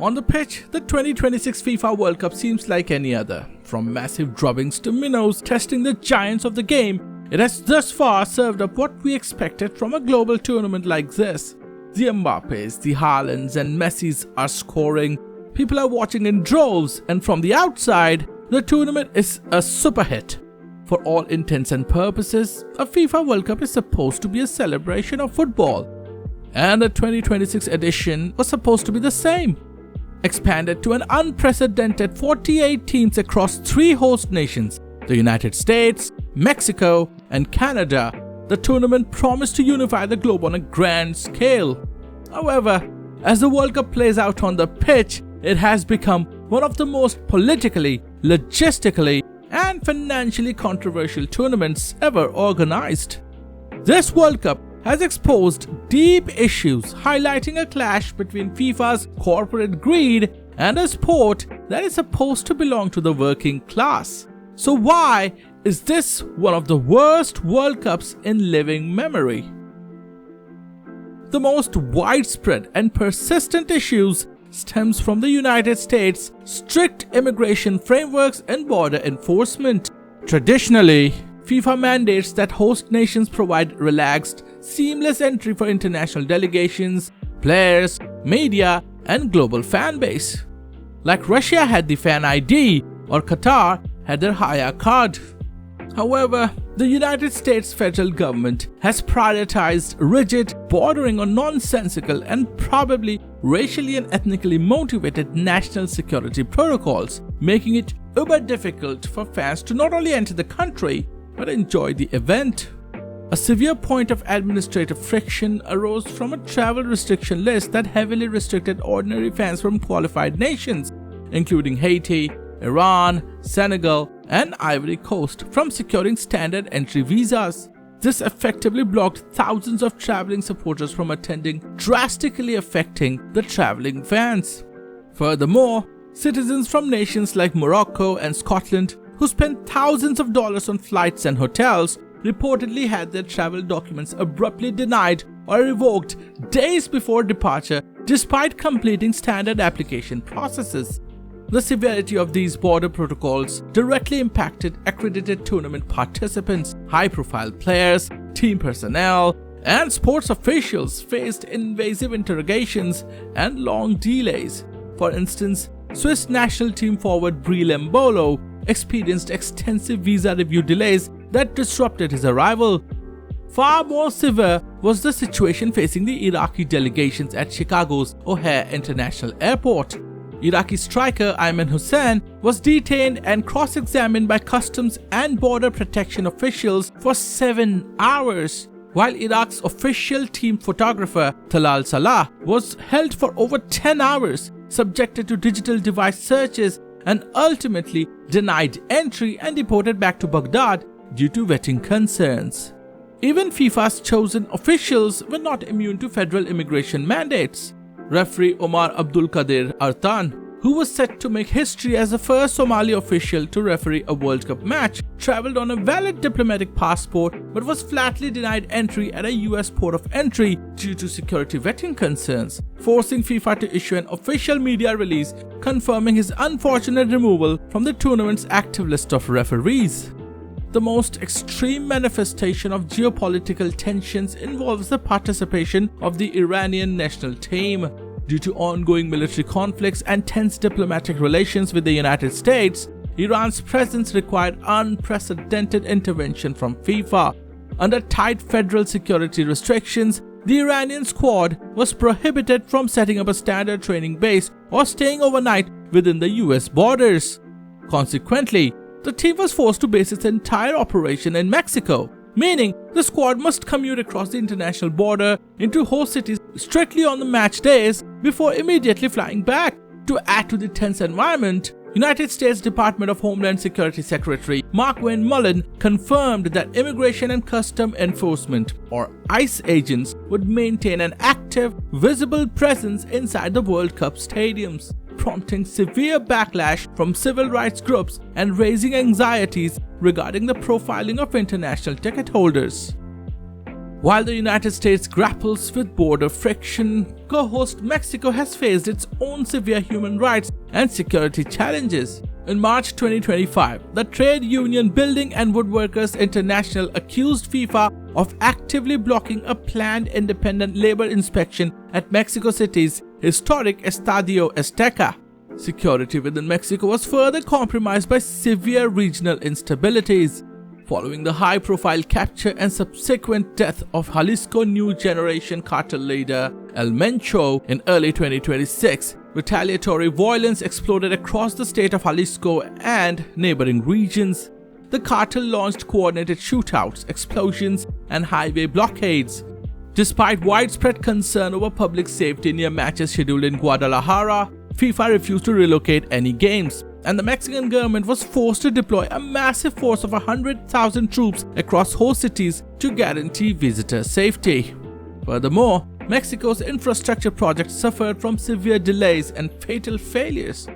On the pitch, the 2026 FIFA World Cup seems like any other. From massive drubbings to minnows testing the giants of the game, it has thus far served up what we expected from a global tournament like this. The Mbappes, the Haalands and Messis are scoring, people are watching in droves, and from the outside, the tournament is a super hit. For all intents and purposes, a FIFA World Cup is supposed to be a celebration of football. And the 2026 edition was supposed to be the same. Expanded to an unprecedented 48 teams across 3 host nations, the United States, Mexico, and Canada, the tournament promised to unify the globe on a grand scale. However, as the World Cup plays out on the pitch, it has become one of the most politically, logistically, and financially controversial tournaments ever organized. This World Cup has exposed deep issues highlighting a clash between FIFA's corporate greed and a sport that is supposed to belong to the working class. So why is this one of the worst World Cups in living memory? The most widespread and persistent issues stems from the United States' strict immigration frameworks and border enforcement. Traditionally, FIFA mandates that host nations provide relaxed, seamless entry for international delegations, players, media, and global fan base. Like Russia had the Fan ID or Qatar had their Haya card. However, the United States federal government has prioritized rigid, bordering on nonsensical and probably racially and ethnically motivated national security protocols, making it uber difficult for fans to not only enter the country but enjoy the event. A severe point of administrative friction arose from a travel restriction list that heavily restricted ordinary fans from qualified nations, including Haiti, Iran, Senegal, and Ivory Coast, from securing standard entry visas. This effectively blocked thousands of traveling supporters from attending, drastically affecting the traveling fans. Furthermore, citizens from nations like Morocco and Scotland, who spent thousands of dollars on flights and hotels, reportedly had their travel documents abruptly denied or revoked days before departure despite completing standard application processes. The severity of these border protocols directly impacted accredited tournament participants. High-profile players, team personnel, and sports officials faced invasive interrogations and long delays. For instance, Swiss national team forward Breel Embolo experienced extensive visa review delays that disrupted his arrival. Far more severe was the situation facing the Iraqi delegations at Chicago's O'Hare International Airport. Iraqi striker Ayman Hussein was detained and cross-examined by customs and border protection officials for 7 hours, while Iraq's official team photographer Talal Salah was held for over 10 hours, subjected to digital device searches, and ultimately denied entry and deported back to Baghdad due to vetting concerns. Even FIFA's chosen officials were not immune to federal immigration mandates. Referee Omar Abdul Qadir Artan, who was set to make history as the first Somali official to referee a World Cup match, traveled on a valid diplomatic passport but was flatly denied entry at a US port of entry due to security vetting concerns, forcing FIFA to issue an official media release confirming his unfortunate removal from the tournament's active list of referees. The most extreme manifestation of geopolitical tensions involves the participation of the Iranian national team. Due to ongoing military conflicts and tense diplomatic relations with the United States, Iran's presence required unprecedented intervention from FIFA. Under tight federal security restrictions, the Iranian squad was prohibited from setting up a standard training base or staying overnight within the US borders. Consequently, the team was forced to base its entire operation in Mexico, meaning the squad must commute across the international border into host cities strictly on the match days before immediately flying back. To add to the tense environment, United States Department of Homeland Security Secretary Mark Wayne Mullen confirmed that Immigration and Custom Enforcement, or ICE agents, would maintain an active, visible presence inside the World Cup stadiums, prompting severe backlash from civil rights groups and raising anxieties regarding the profiling of international ticket holders. While the United States grapples with border friction, co-host Mexico has faced its own severe human rights and security challenges. In March 2025, the Trade Union Building and Woodworkers International accused FIFA of actively blocking a planned independent labor inspection at Mexico City's historic Estadio Azteca. Security within Mexico was further compromised by severe regional instabilities. Following the high-profile capture and subsequent death of Jalisco New Generation cartel leader El Mencho in early 2026, retaliatory violence exploded across the state of Jalisco and neighboring regions. The cartel launched coordinated shootouts, explosions, and highway blockades. Despite widespread concern over public safety near matches scheduled in Guadalajara, FIFA refused to relocate any games, and the Mexican government was forced to deploy a massive force of 100,000 troops across host cities to guarantee visitor safety. Furthermore, Mexico's infrastructure projects suffered from severe delays and fatal failures.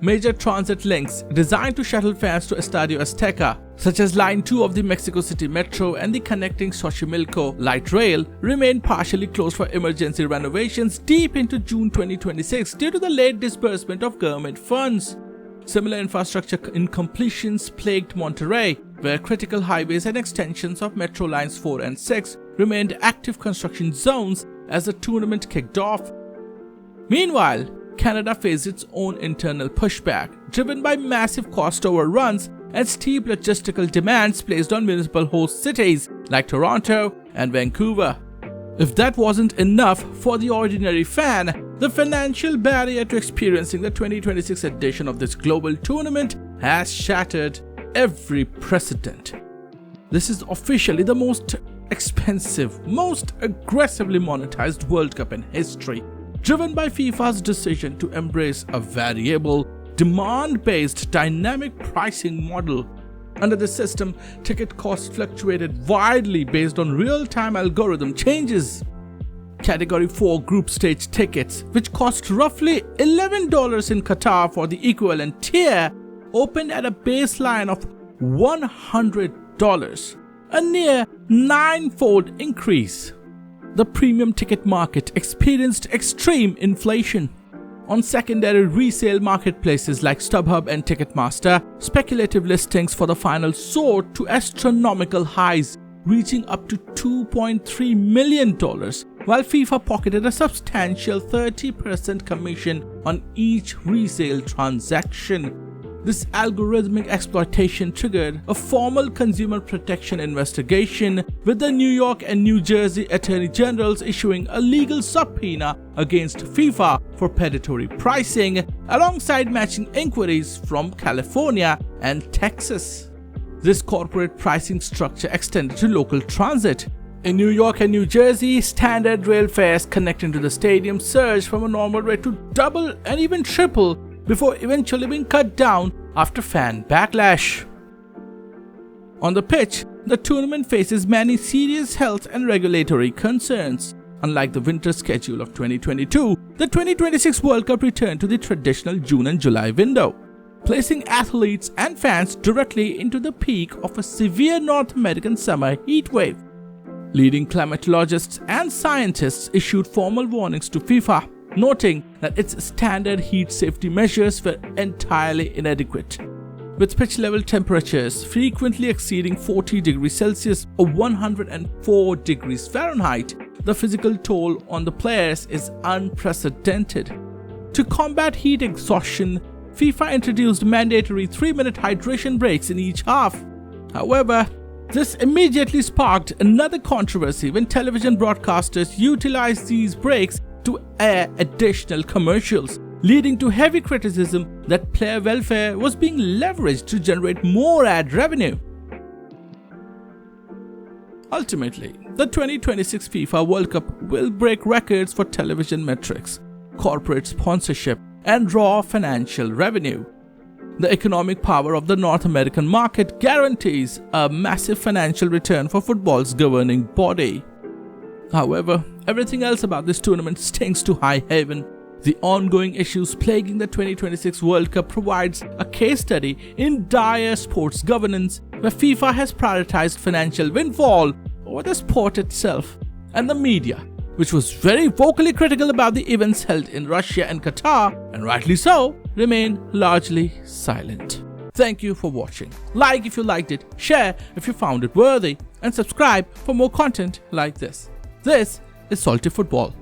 Major transit links designed to shuttle fans to Estadio Azteca, such as Line 2 of the Mexico City Metro and the connecting Xochimilco Light Rail, remained partially closed for emergency renovations deep into June 2026 due to the late disbursement of government funds. Similar infrastructure incompletions plagued Monterrey, where critical highways and extensions of Metro Lines 4 and 6 remained active construction zones as the tournament kicked off. Meanwhile, Canada faced its own internal pushback, driven by massive cost overruns and steep logistical demands placed on municipal host cities like Toronto and Vancouver. If that wasn't enough for the ordinary fan, the financial barrier to experiencing the 2026 edition of this global tournament has shattered every precedent. This is officially the most expensive, most aggressively monetized World Cup in history, driven by FIFA's decision to embrace a variable, demand-based dynamic pricing model. Under this system, ticket costs fluctuated widely based on real-time algorithm changes. Category 4 group stage tickets, which cost roughly $11 in Qatar for the equivalent tier, opened at a baseline of $100, a near 9-fold increase. The premium ticket market experienced extreme inflation. On secondary resale marketplaces like StubHub and Ticketmaster, speculative listings for the final soared to astronomical highs, reaching up to $2.3 million, while FIFA pocketed a substantial 30% commission on each resale transaction. This algorithmic exploitation triggered a formal consumer protection investigation, with the New York and New Jersey Attorney Generals issuing a legal subpoena against FIFA for predatory pricing, alongside matching inquiries from California and Texas. This corporate pricing structure extended to local transit. In New York and New Jersey, standard rail fares connecting to the stadium surged from a normal rate to double and even triple, before eventually being cut down after fan backlash. On the pitch, the tournament faces many serious health and regulatory concerns. Unlike the winter schedule of 2022, the 2026 World Cup returned to the traditional June and July window, placing athletes and fans directly into the peak of a severe North American summer heat wave. Leading climatologists and scientists issued formal warnings to FIFA, noting that its standard heat safety measures were entirely inadequate. With pitch level temperatures frequently exceeding 40 degrees Celsius or 104 degrees Fahrenheit, the physical toll on the players is unprecedented. To combat heat exhaustion, FIFA introduced mandatory 3-minute hydration breaks in each half. However, this immediately sparked another controversy when television broadcasters utilized these breaks to air additional commercials, leading to heavy criticism that player welfare was being leveraged to generate more ad revenue. Ultimately, the 2026 FIFA World Cup will break records for television metrics, corporate sponsorship, and raw financial revenue. The economic power of the North American market guarantees a massive financial return for football's governing body. However, everything else about this tournament stinks to high heaven. The ongoing issues plaguing the 2026 World Cup provides a case study in dire sports governance, where FIFA has prioritized financial windfall over the sport itself, and the media, which was very vocally critical about the events held in Russia and Qatar, and rightly so, remained largely silent. Thank you for watching. Like if you liked it, share if you found it worthy, and subscribe for more content like this. This is Salty Football.